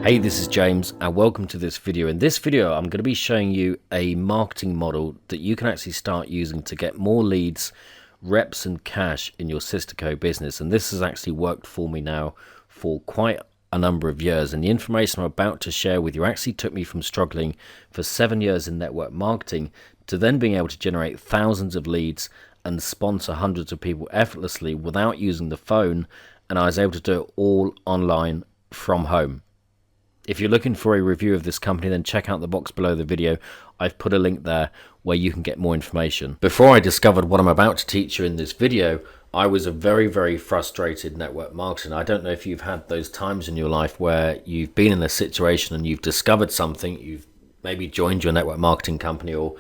Hey, this is James and welcome to this video. In this video, I'm going to be showing you a marketing model that you can actually start using to get more leads, reps and cash in your Sistaco business. And this has actually worked for me now for quite a number of years. And the information I'm about to share with you actually took me from struggling for 7 years in network marketing to then being able to generate thousands of leads and sponsor hundreds of people effortlessly without using the phone. And I was able to do it all online from home. If you're looking for a review of this company, then check out the box below the video. I've put a link there where you can get more information. Before I discovered what I'm about to teach you in this video, I was a very frustrated network marketer. I don't know if you've had those times in your life where you've been in a situation and you've discovered something, you've maybe joined your network marketing company or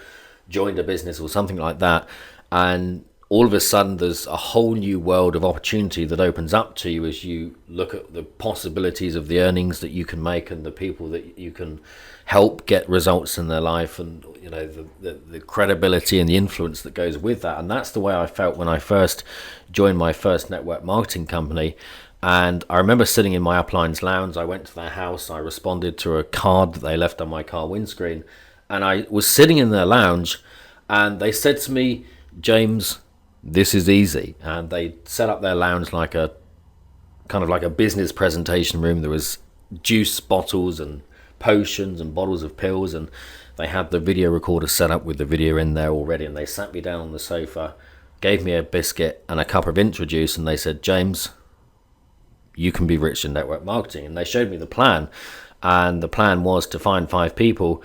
joined a business or something like that, and all of a sudden there's a whole new world of opportunity that opens up to you as you look at the possibilities of the earnings that you can make and the people that you can help get results in their life, and you know the credibility and the influence that goes with that. And that's the way I felt when I first joined my first network marketing company. And I remember sitting in my upline's lounge. I went to their house, I responded to a card that they left on my car windscreen, and I was sitting in their lounge and they said to me, "James, this is easy." And they set up their lounge like a kind of like a business presentation room. There was juice bottles and potions and bottles of pills, and they had the video recorder set up with the video in there already. And they sat me down on the sofa, gave me a biscuit and a cup of intro juice, and they said, "James, you can be rich in network marketing." And they showed me the plan, and the plan was to find 5 people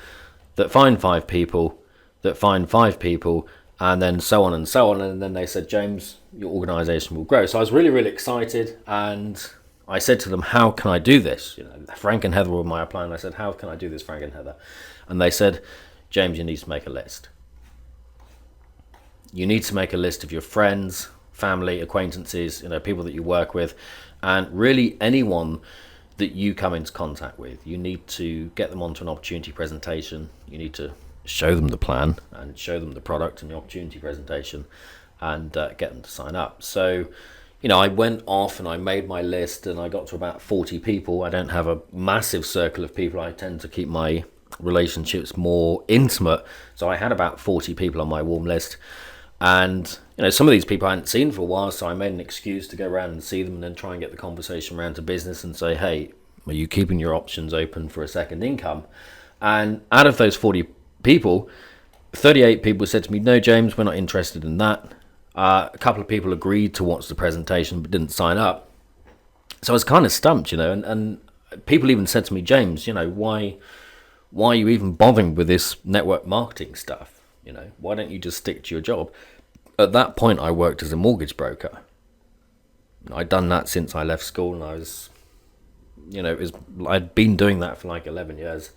that find 5 people that find 5 people, and then so on and so on. And then they said, "James, your organization will grow." So I was really excited, and I said to them, "How can I do this?" You know, Frank and Heather were my upline, and I said, "How can I do this, Frank and Heather?" And they said, "James, you need to make a list. You need to make a list of your friends, family, acquaintances, you know, people that you work with, and really anyone that you come into contact with. You need to get them onto an opportunity presentation. You need to show them the plan and show them the product and the opportunity presentation, and get them to sign up." So, you know, I went off and I made my list, and I got to about 40 people. I don't have a massive circle of people. I tend to keep my relationships more intimate. So I had about 40 people on my warm list. And, you know, some of these people I hadn't seen for a while, so I made an excuse to go around and see them and then try and get the conversation around to business and say, "Hey, are you keeping your options open for a second income?" And out of those 40 people, 38 people said to me, "No, James, we're not interested in that." A couple of people agreed to watch the presentation but didn't sign up. So I was kind of stumped, you know, and people even said to me, "James, you know, why are you even bothering with this network marketing stuff? You know, why don't you just stick to your job?" At that point, I worked as a mortgage broker. I'd done that since I left school, and I was, you know, I'd been doing that for like 11 years.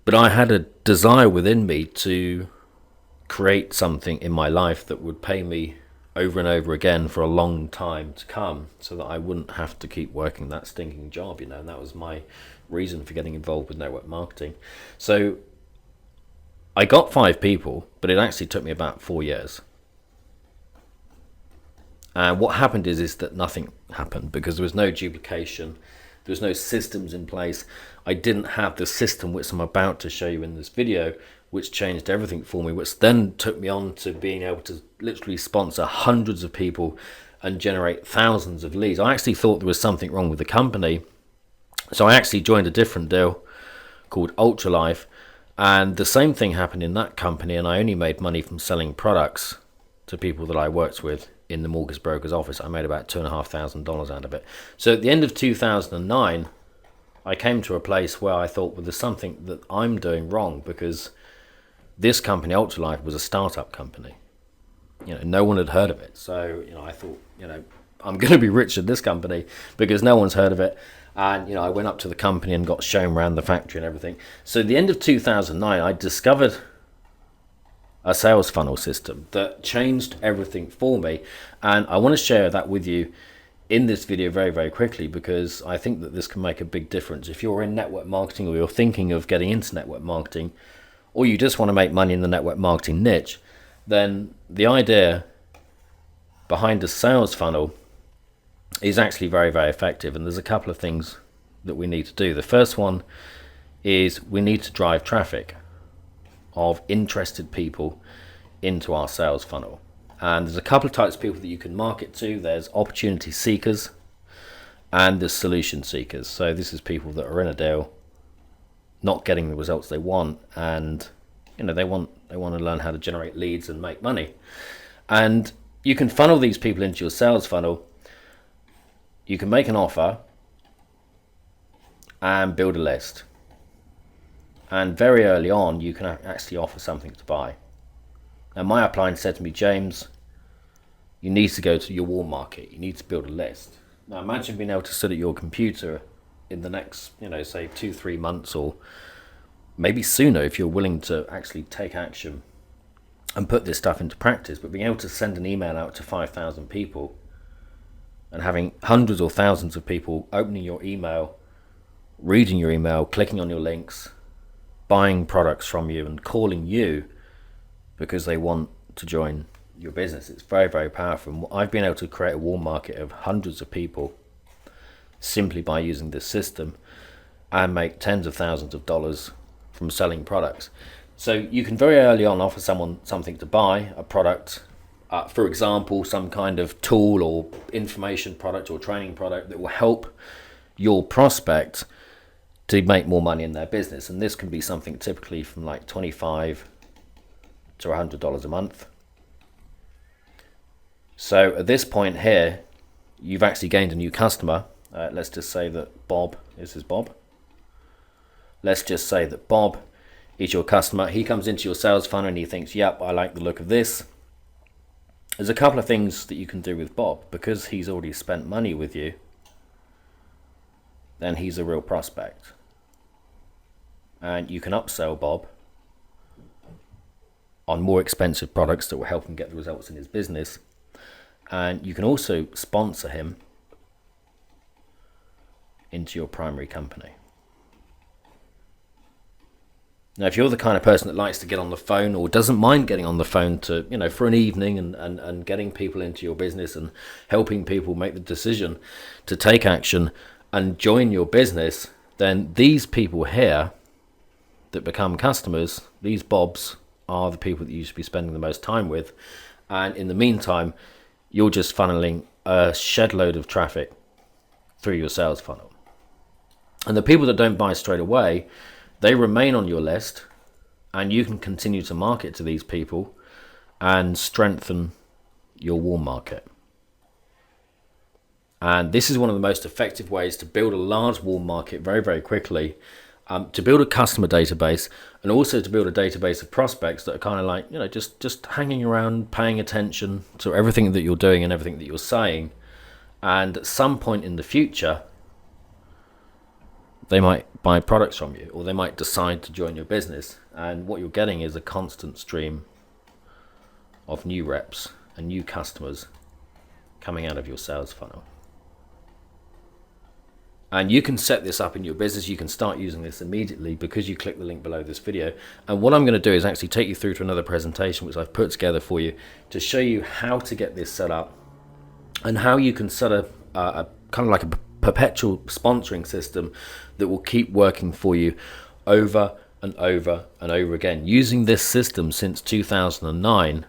But I had a desire within me to create something in my life that would pay me over and over again for a long time to come, so that I wouldn't have to keep working that stinking job, you know. And that was my reason for getting involved with network marketing. So I got 5 people, but it actually took me about 4 years. And what happened is that nothing happened, because there was no duplication. There was no systems in place. I didn't have the system which I'm about to show you in this video, which changed everything for me, which then took me on to being able to literally sponsor hundreds of people and generate thousands of leads. I actually thought there was something wrong with the company, so I actually joined a different deal called Ultralife, and the same thing happened in that company, and I only made money from selling products to people that I worked with in the mortgage broker's office. I made about $2,500 out of it. So at the end of 2009, I came to a place where I thought, well, there's something that I'm doing wrong, because this company, Ultralife, was a startup company. You know, no one had heard of it. So, you know, I thought, you know, I'm going to be rich at this company because no one's heard of it. And, you know, I went up to the company and got shown around the factory and everything. So at the end of 2009, I discovered a sales funnel system that changed everything for me. And I want to share that with you in this video very quickly, because I think that this can make a big difference. If you're in network marketing, or you're thinking of getting into network marketing, or you just want to make money in the network marketing niche, then the idea behind a sales funnel is actually very effective. And there's a couple of things that we need to do. The first one is we need to drive traffic of interested people into our sales funnel. And there's a couple of types of people that you can market to. There's opportunity seekers and there's solution seekers. So this is people that are in a deal, not getting the results they want, and they want to learn how to generate leads and make money. And you can funnel these people into your sales funnel. You can make an offer and build a list. And very early on, you can actually offer something to buy. Now, my upline said to me, James, you need to go to your warm market. You need to build a list. Now, imagine being able to sit at your computer in the next, say 2-3 months, or maybe sooner if you're willing to actually take action and put this stuff into practice. But being able to send an email out to 5,000 people and having hundreds or thousands of people opening your email, reading your email, clicking on your links, buying products from you and calling you because they want to join your business. It's very, very powerful. And I've been able to create a warm market of hundreds of people simply by using this system and make tens of thousands of dollars from selling products. So you can very early on offer someone something to buy, a product, for example, some kind of tool or information product or training product that will help your prospect to make more money in their business. And this can be something typically from like $25 to $100 a month. So at this point here, you've actually gained a new customer. Let's just say that Bob, this is Bob. Let's just say that Bob is your customer. He comes into your sales funnel and he thinks, yep, I like the look of this. There's a couple of things that you can do with Bob. Because he's already spent money with you, then he's a real prospect. And you can upsell Bob on more expensive products that will help him get the results in his business. And you can also sponsor him into your primary company. Now, if you're the kind of person that likes to get on the phone or doesn't mind getting on the phone to, for an evening and getting people into your business and helping people make the decision to take action and join your business, then these people here that become customers, these Bobs, are the people that you should be spending the most time with. And in the meantime, you're just funneling a shed load of traffic through your sales funnel. And the people that don't buy straight away, they remain on your list, and you can continue to market to these people and strengthen your warm market. And this is one of the most effective ways to build a large warm market very, very quickly, to build a customer database, and also to build a database of prospects that are kind of like, just hanging around, paying attention to everything that you're doing and everything that you're saying. And at some point in the future, they might buy products from you, or they might decide to join your business. And what you're getting is a constant stream of new reps and new customers coming out of your sales funnel. And you can set this up in your business. You can start using this immediately because you click the link below this video. And what I'm going to do is actually take you through to another presentation which I've put together for you to show you how to get this set up and how you can set a kind of like a perpetual sponsoring system that will keep working for you over and over and over again. Using this system since 2009,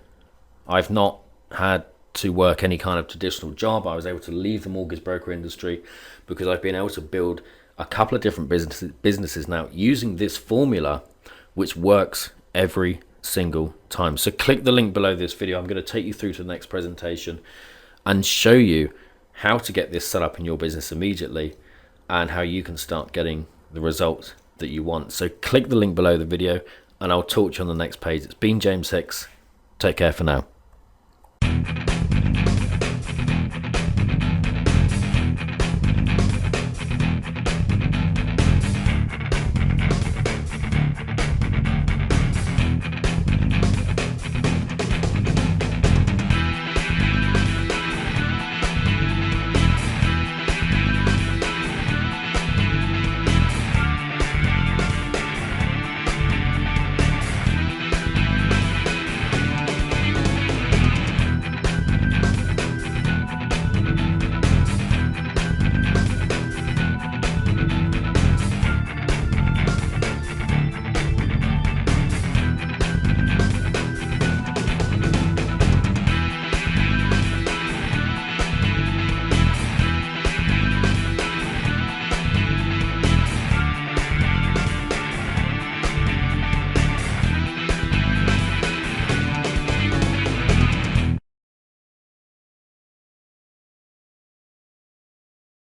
I've not had to work any kind of traditional job. I was able to leave the mortgage broker industry because I've been able to build a couple of different businesses now using this formula, which works every single time. So click the link below this video. I'm going to take you through to the next presentation and show you how to get this set up in your business immediately and how you can start getting the results that you want. So click the link below the video and I'll talk to you on the next page. It's been James Hicks. Take care for now.